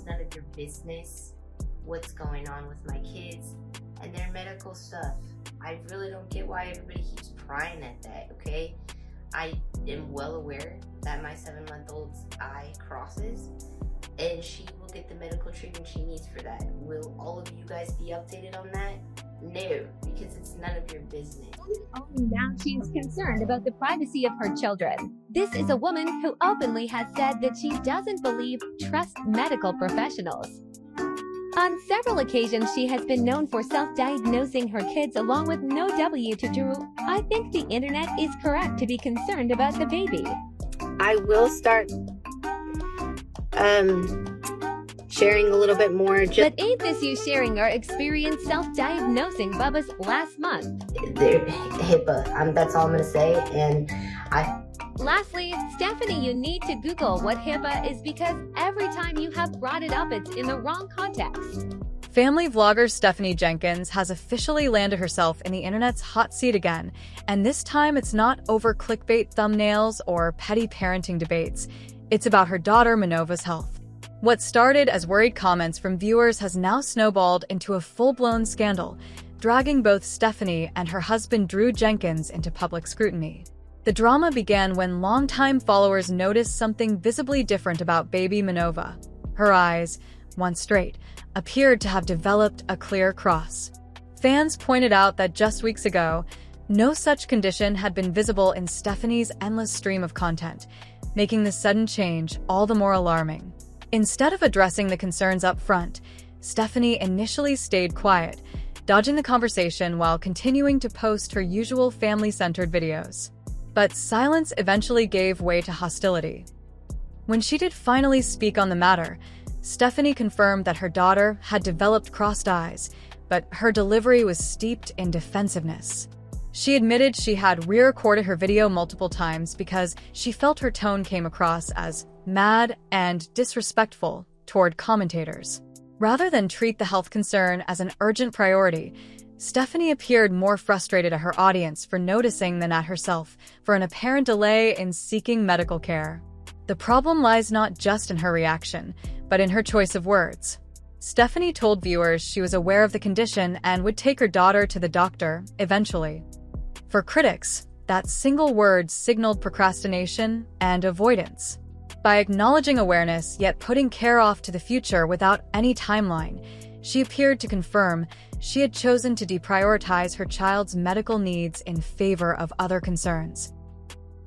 it's none of your business what's going on with my kids and their medical stuff. I really don't get why everybody keeps prying at that, okay? I am well aware that my 7-month-old's eye crosses, and she will get the medical treatment she needs for that. Will all of you guys be updated on that? No, because it's none of your business. Only now she is concerned about the privacy of her children. This is a woman who openly has said that she doesn't trust medical professionals. On several occasions, she has been known for self-diagnosing her kids along with no W to Drew. I think the internet is correct to be concerned about the baby. I will start sharing a little bit more. But ain't this you sharing our experience self-diagnosing Bubba's last month? HIPAA, that's all I'm gonna say, and Lastly, Stephanie, you need to Google what HIPAA is because every time you have brought it up, it's in the wrong context. Family vlogger Stephanie Jenkins has officially landed herself in the internet's hot seat again, and this time it's not over clickbait thumbnails or petty parenting debates. It's about her daughter Minova's health. What started as worried comments from viewers has now snowballed into a full-blown scandal, dragging both Stephanie and her husband Drew Jenkins into public scrutiny. The drama began when longtime followers noticed something visibly different about baby Minova. Her eyes, once straight, appeared to have developed a clear cross. Fans pointed out that just weeks ago, no such condition had been visible in Stephanie's endless stream of content, making the sudden change all the more alarming. Instead of addressing the concerns up front, Stephanie initially stayed quiet, dodging the conversation while continuing to post her usual family-centered videos. But silence eventually gave way to hostility. When she did finally speak on the matter, Stephanie confirmed that her daughter had developed crossed eyes, but her delivery was steeped in defensiveness. She admitted she had re-recorded her video multiple times because she felt her tone came across as mad and disrespectful toward commentators. Rather than treat the health concern as an urgent priority, Stephanie appeared more frustrated at her audience for noticing than at herself for an apparent delay in seeking medical care. The problem lies not just in her reaction, but in her choice of words. Stephanie told viewers she was aware of the condition and would take her daughter to the doctor, eventually. For critics, that single word signaled procrastination and avoidance. By acknowledging awareness yet putting care off to the future without any timeline, she appeared to confirm she had chosen to deprioritize her child's medical needs in favor of other concerns.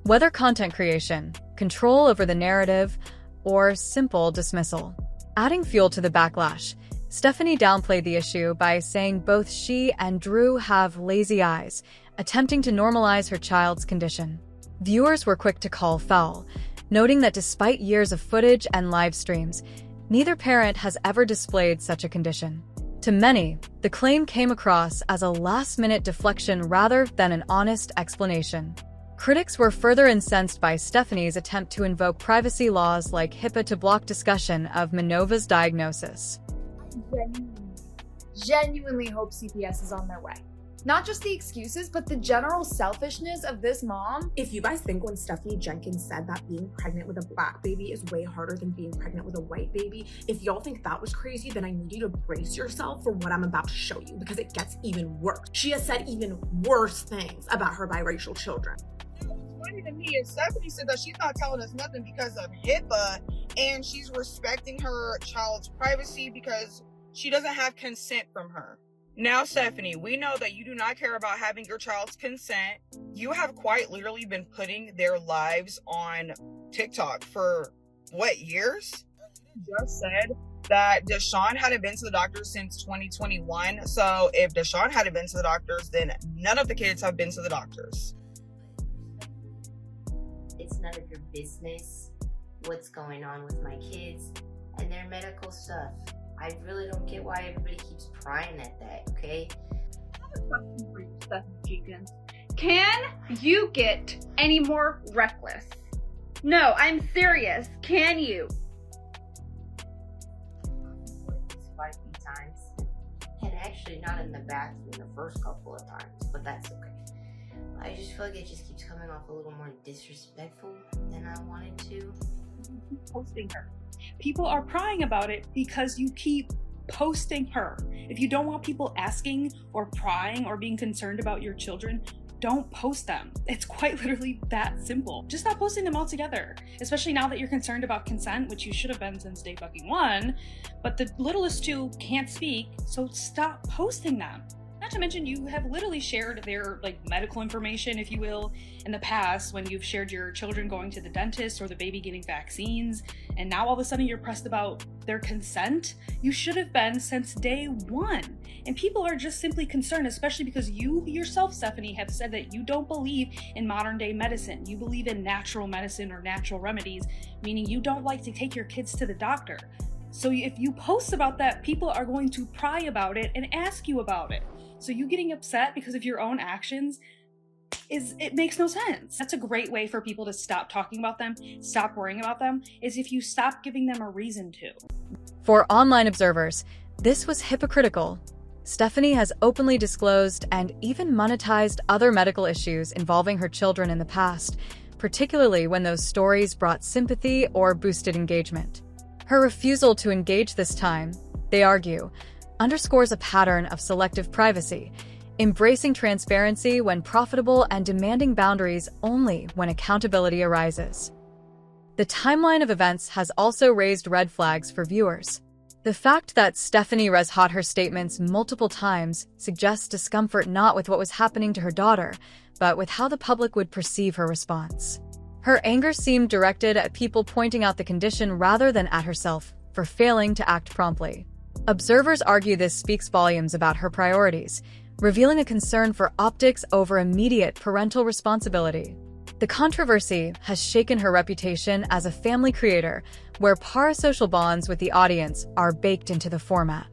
Whether content creation, control over the narrative, or simple dismissal. Adding fuel to the backlash, Stephanie downplayed the issue by saying both she and Drew have lazy eyes, attempting to normalize her child's condition. Viewers were quick to call foul, noting that despite years of footage and live streams, neither parent has ever displayed such a condition. To many, the claim came across as a last-minute deflection rather than an honest explanation. Critics were further incensed by Stephanie's attempt to invoke privacy laws like HIPAA to block discussion of Minova's diagnosis. I genuinely hope CPS is on their way. Not just the excuses, but the general selfishness of this mom. If you guys think when Stephanie Jenkins said that being pregnant with a black baby is way harder than being pregnant with a white baby, if y'all think that was crazy, then I need you to brace yourself for what I'm about to show you, because it gets even worse. She has said even worse things about her biracial children. What's funny to me is Stephanie said that she's not telling us nothing because of HIPAA, and she's respecting her child's privacy because she doesn't have consent from her. Now, Stephanie, we know that you do not care about having your child's consent. You have quite literally been putting their lives on TikTok for, what, years? You just said that Deshaun hadn't been to the doctor since 2021. So if Deshaun hadn't been to the doctors, then none of the kids have been to the doctors. It's none of your business what's going on with my kids and their medical stuff. I really don't get why everybody keeps prying at that, okay? I have a question for you, Stephanie Jenkins. Can you get any more reckless? No, I'm serious. Can you? Quite a few times. And actually not in the bathroom the first couple of times, but that's okay. I just feel like it just keeps coming off a little more disrespectful than I wanted to. Keep posting her. people are prying about it because you keep posting her. If you don't want people asking or prying or being concerned about your children, don't post them. It's quite literally that simple. Just stop posting them altogether, especially now that you're concerned about consent, which you should have been since day fucking one, but the littlest two can't speak, so stop posting them. Not to mention, you have literally shared their medical information, if you will, in the past when you've shared your children going to the dentist or the baby getting vaccines, and now all of a sudden you're pressed about their consent. You should have been since day one. And people are just simply concerned, especially because you yourself, Stephanie, have said that you don't believe in modern day medicine. You believe in natural medicine or natural remedies, meaning you don't like to take your kids to the doctor. So if you post about that, people are going to pry about it and ask you about it. So you getting upset because of your own actions, it makes no sense. That's a great way for people to stop talking about them, stop worrying about them, is if you stop giving them a reason to. For online observers, this was hypocritical. Stephanie has openly disclosed and even monetized other medical issues involving her children in the past, particularly when those stories brought sympathy or boosted engagement. Her refusal to engage this time, they argue, underscores a pattern of selective privacy, embracing transparency when profitable and demanding boundaries only when accountability arises. The timeline of events has also raised red flags for viewers. The fact that Stephanie res hot her statements multiple times suggests discomfort not with what was happening to her daughter, but with how the public would perceive her response. Her anger seemed directed at people pointing out the condition rather than at herself for failing to act promptly. Observers argue this speaks volumes about her priorities, revealing a concern for optics over immediate parental responsibility. The controversy has shaken her reputation as a family creator, where parasocial bonds with the audience are baked into the format.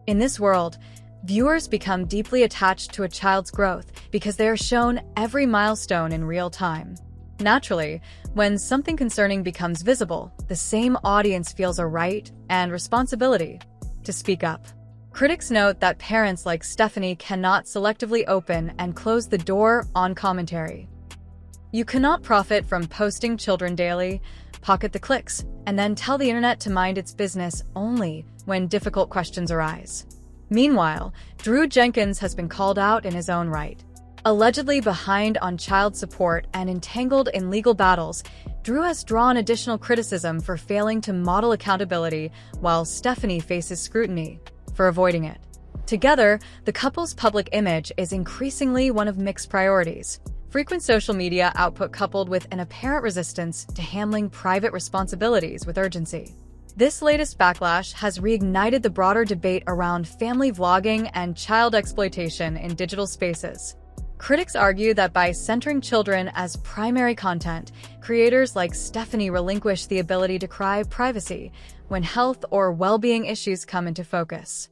In this world, viewers become deeply attached to a child's growth because they are shown every milestone in real time. Naturally, when something concerning becomes visible, the same audience feels a right and responsibility to speak up. Critics note that parents like Stephanie cannot selectively open and close the door on commentary. You cannot profit from posting children daily, pocket the clicks, and then tell the internet to mind its business only when difficult questions arise. Meanwhile, Drew Jenkins has been called out in his own right. Allegedly behind on child support and entangled in legal battles, Drew has drawn additional criticism for failing to model accountability while Stephanie faces scrutiny for avoiding it. Together, the couple's public image is increasingly one of mixed priorities. Frequent social media output coupled with an apparent resistance to handling private responsibilities with urgency. This latest backlash has reignited the broader debate around family vlogging and child exploitation in digital spaces. Critics argue that by centering children as primary content, creators like Stephanie relinquish the ability to crave privacy when health or well-being issues come into focus.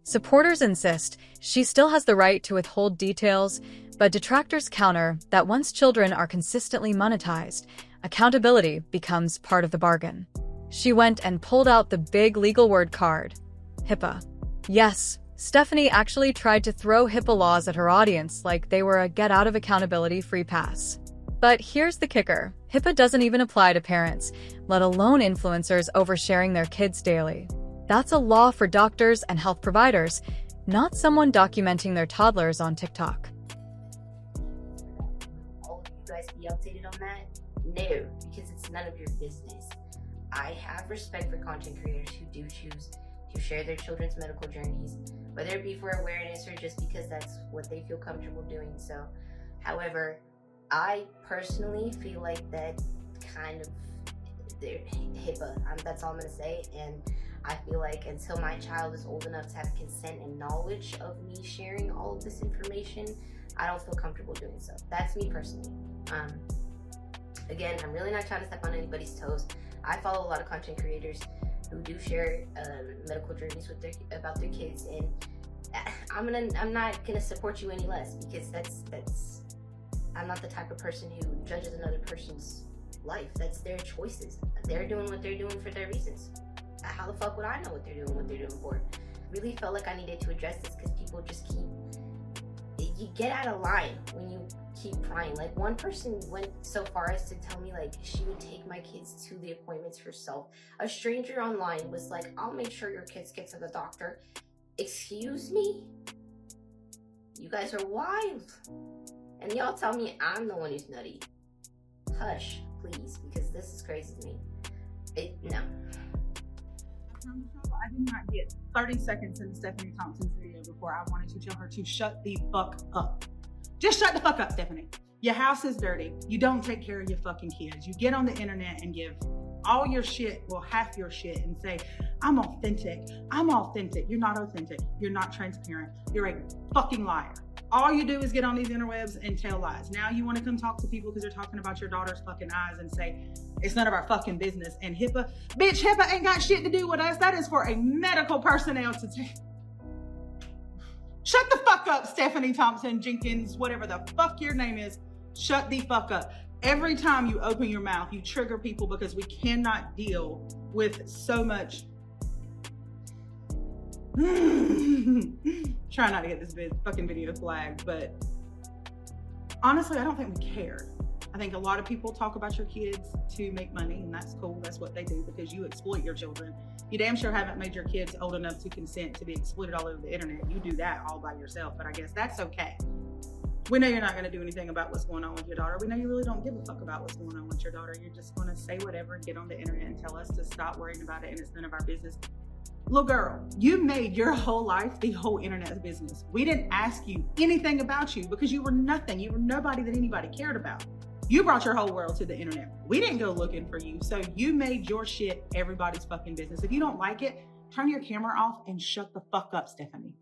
Supporters insist she still has the right to withhold details, but detractors counter that once children are consistently monetized, accountability becomes part of the bargain. She went and pulled out the big legal word card, HIPAA. Yes, Stephanie actually tried to throw HIPAA laws at her audience like they were a get-out-of-accountability free pass. But here's the kicker. HIPAA doesn't even apply to parents, let alone influencers oversharing their kids daily. That's a law for doctors and health providers, not someone documenting their toddlers on TikTok. All of you guys be updated on that? No, because it's none of your business. I have respect for content creators who do choose to share their children's medical journeys, whether it be for awareness or just because that's what they feel comfortable doing so. However, I personally feel like that kind of HIPAA, that's all I'm going to say, and I feel like until my child is old enough to have consent and knowledge of me sharing all of this information, I don't feel comfortable doing so. That's me personally. Again, I'm really not trying to step on anybody's toes. I follow a lot of content creators who do share medical journeys with about their kids, and I'm not gonna support you any less because that's I'm not the type of person who judges another person's life. That's their choices. They're doing what they're doing for their reasons. How the fuck would I know what they're doing for? Really felt like I needed to address this because people just keep you get out of line when you keep prying. Like, one person went so far as to tell me, like, she would take my kids to the appointments herself. A stranger online was like, I'll make sure your kids get to the doctor. Excuse me? You guys are wild. And y'all tell me I'm the one who's nutty. Hush, please, because this is crazy to me. No. I did not get 30 seconds in Stephanie Thompson's video before I wanted to tell her to shut the fuck up. Just shut the fuck up, Stephanie. Your house is dirty. You don't take care of your fucking kids. You get on the internet and give all your shit, well, half your shit, and say, I'm authentic. I'm authentic. You're not authentic. You're not transparent. You're a fucking liar. All you do is get on these interwebs and tell lies. Now you want to come talk to people because they're talking about your daughter's fucking eyes and say, it's none of our fucking business. And HIPAA, bitch, HIPAA ain't got shit to do with us. That is for a medical personnel to take. Shut the fuck up, Stephanie Thompson, Jenkins, whatever the fuck your name is. Shut the fuck up. Every time you open your mouth, you trigger people because we cannot deal with so much. Try not to get this fucking video flagged, but honestly, I don't think we care. I think a lot of people talk about your kids to make money, and that's cool. That's what they do because you exploit your children. You damn sure haven't made your kids old enough to consent to be exploited all over the internet. You do that all by yourself, but I guess that's okay. We know you're not going to do anything about what's going on with your daughter. We know you really don't give a fuck about what's going on with your daughter. You're just going to say whatever and get on the internet and tell us to stop worrying about it and it's none of our business. Little girl, you made your whole life the whole internet's business. We didn't ask you anything about you because you were nothing. You were nobody that anybody cared about. You brought your whole world to the internet. We didn't go looking for you. So you made your shit everybody's fucking business. If you don't like it, turn your camera off and shut the fuck up, Stephanie.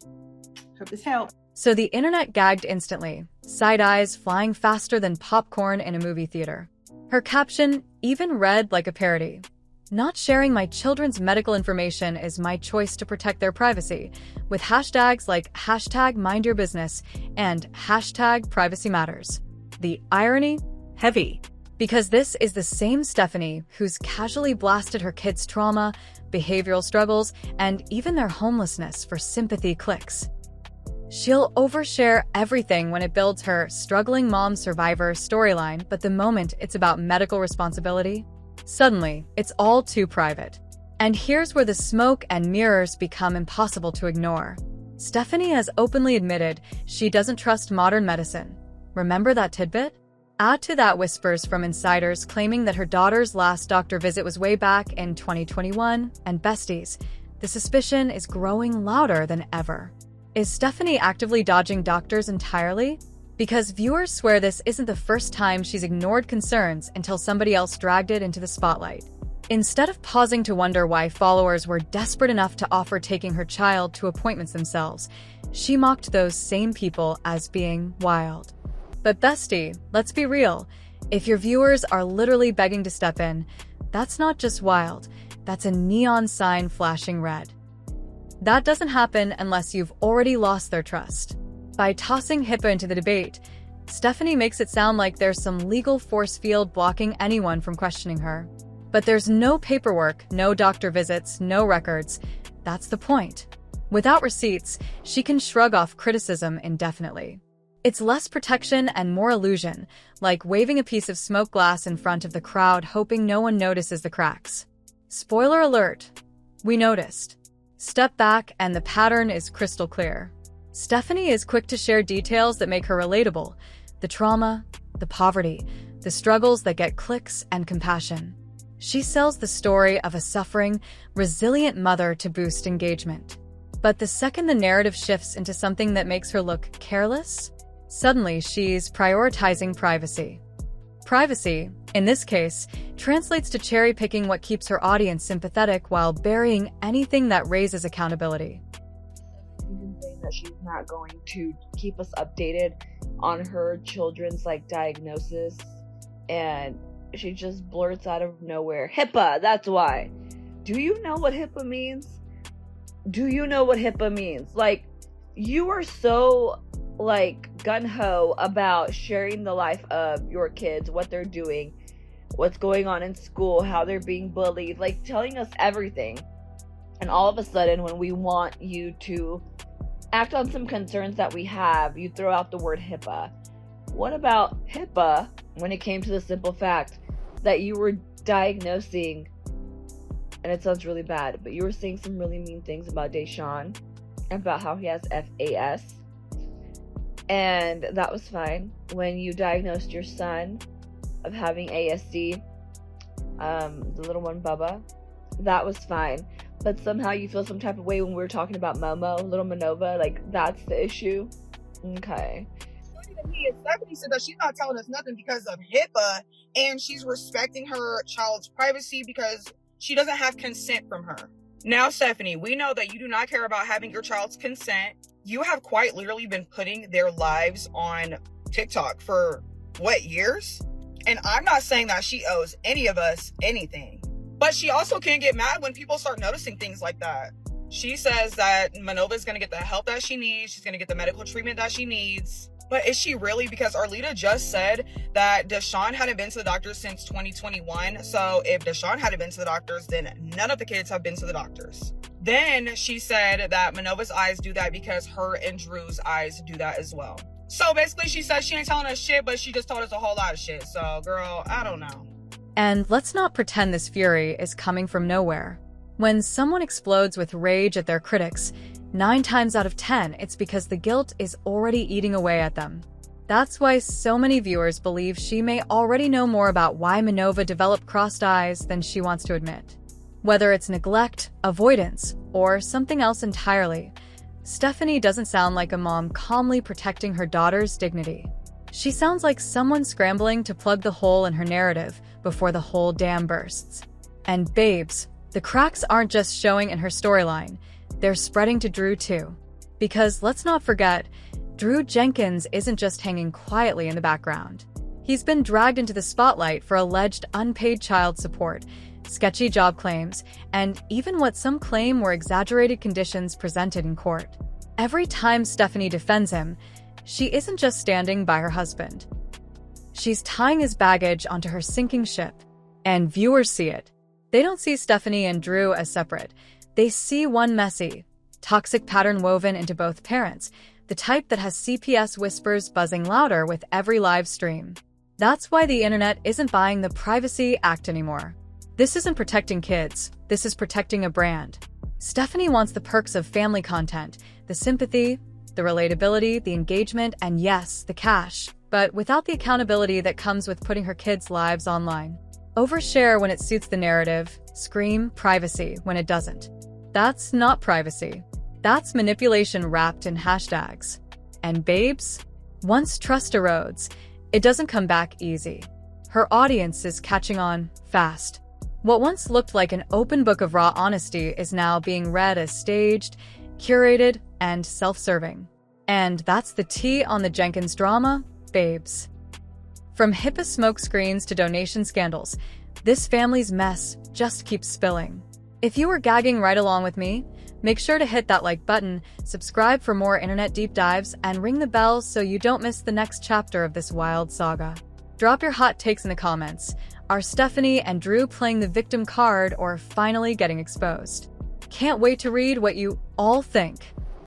Hope this helps. So the internet gagged instantly, side eyes flying faster than popcorn in a movie theater. Her caption even read like a parody. Not sharing my children's medical information is my choice to protect their privacy, with hashtags like #MindYourBusiness and #PrivacyMatters. The irony? Heavy. Because this is the same Stephanie who's casually blasted her kids' trauma, behavioral struggles, and even their homelessness for sympathy clicks. She'll overshare everything when it builds her struggling mom survivor storyline, but the moment it's about medical responsibility, suddenly it's all too private. And here's where the smoke and mirrors become impossible to ignore. Stephanie has openly admitted she doesn't trust modern medicine. Remember that tidbit? Add to that whispers from insiders claiming that her daughter's last doctor visit was way back in 2021, and besties, the suspicion is growing louder than ever. Is Stephanie actively dodging doctors entirely? Because viewers swear this isn't the first time she's ignored concerns until somebody else dragged it into the spotlight. Instead of pausing to wonder why followers were desperate enough to offer taking her child to appointments themselves, she mocked those same people as being wild. But bestie, let's be real. If your viewers are literally begging to step in, that's not just wild, that's a neon sign flashing red. That doesn't happen unless you've already lost their trust. By tossing HIPAA into the debate, Stephanie makes it sound like there's some legal force field blocking anyone from questioning her. But there's no paperwork, no doctor visits, no records. That's the point. Without receipts, she can shrug off criticism indefinitely. It's less protection and more illusion, like waving a piece of smoke glass in front of the crowd hoping no one notices the cracks. Spoiler alert, we noticed. Step back and the pattern is crystal clear. Stephanie is quick to share details that make her relatable. The trauma, the poverty, the struggles that get clicks and compassion. She sells the story of a suffering, resilient mother to boost engagement. But the second the narrative shifts into something that makes her look careless, suddenly she's prioritizing privacy. Privacy, in this case, translates to cherry-picking what keeps her audience sympathetic while burying anything that raises accountability. Even saying that she's not going to keep us updated on her children's diagnosis, and she just blurts out of nowhere, HIPAA, that's why. Do you know what HIPAA means? Do you know what HIPAA means? You are so gung-ho about sharing the life of your kids, what they're doing, what's going on in school, how they're being bullied, telling us everything. And all of a sudden, when we want you to act on some concerns that we have, you throw out the word HIPAA. What about HIPAA when it came to the simple fact that you were diagnosing, and it sounds really bad, but you were saying some really mean things about Deshaun, about how he has FAS, and that was fine. When you diagnosed your son of having ASD, the little one Bubba, that was fine. But somehow you feel some type of way when we were talking about Momo, little Minova, like that's the issue. Okay. Me and Stephanie said that she's not telling us nothing because of HIPAA, and she's respecting her child's privacy because she doesn't have consent from her. Now, Stephanie, we know that you do not care about having your child's consent. You have quite literally been putting their lives on TikTok for what, years? And I'm not saying that she owes any of us anything, but she also can't get mad when people start noticing things like that. She says that Minova is going to get the help that she needs. She's going to get the medical treatment that she needs. But is she really? Because Arlita just said that Deshaun hadn't been to the doctors since 2021. So if Deshaun hadn't been to the doctors, then none of the kids have been to the doctors. Then she said that Minova's eyes do that because her and Drew's eyes do that as well. So basically she said she ain't telling us shit, but she just told us a whole lot of shit. So girl, I don't know. And let's not pretend this fury is coming from nowhere. When someone explodes with rage at their critics, 9 times out of 10, it's because the guilt is already eating away at them. That's why so many viewers believe she may already know more about why Minova developed crossed eyes than she wants to admit. Whether it's neglect, avoidance, or something else entirely, Stephanie doesn't sound like a mom calmly protecting her daughter's dignity. She sounds like someone scrambling to plug the hole in her narrative before the whole dam bursts. And babes, the cracks aren't just showing in her storyline, they're spreading to Drew too. Because let's not forget, Drew Jenkins isn't just hanging quietly in the background. He's been dragged into the spotlight for alleged unpaid child support, sketchy job claims, and even what some claim were exaggerated conditions presented in court. Every time Stephanie defends him, she isn't just standing by her husband. She's tying his baggage onto her sinking ship. And viewers see it. They don't see Stephanie and Drew as separate. They see one messy, toxic pattern woven into both parents, the type that has CPS whispers buzzing louder with every live stream. That's why the internet isn't buying the Privacy Act anymore. This isn't protecting kids, this is protecting a brand. Stephanie wants the perks of family content, the sympathy, the relatability, the engagement, and yes, the cash, but without the accountability that comes with putting her kids' lives online. Overshare when it suits the narrative, scream privacy when it doesn't. That's not privacy. That's manipulation wrapped in hashtags. And babes, once trust erodes, it doesn't come back easy. Her audience is catching on fast. What once looked like an open book of raw honesty is now being read as staged, curated, and self-serving. And that's the tea on the Jenkins drama, babes. From HIPAA smokescreens to donation scandals, this family's mess just keeps spilling. If you were gagging right along with me, make sure to hit that like button, subscribe for more internet deep dives, and ring the bell so you don't miss the next chapter of this wild saga. Drop your hot takes in the comments. Are Stephanie and Drew playing the victim card or finally getting exposed? Can't wait to read what you all think.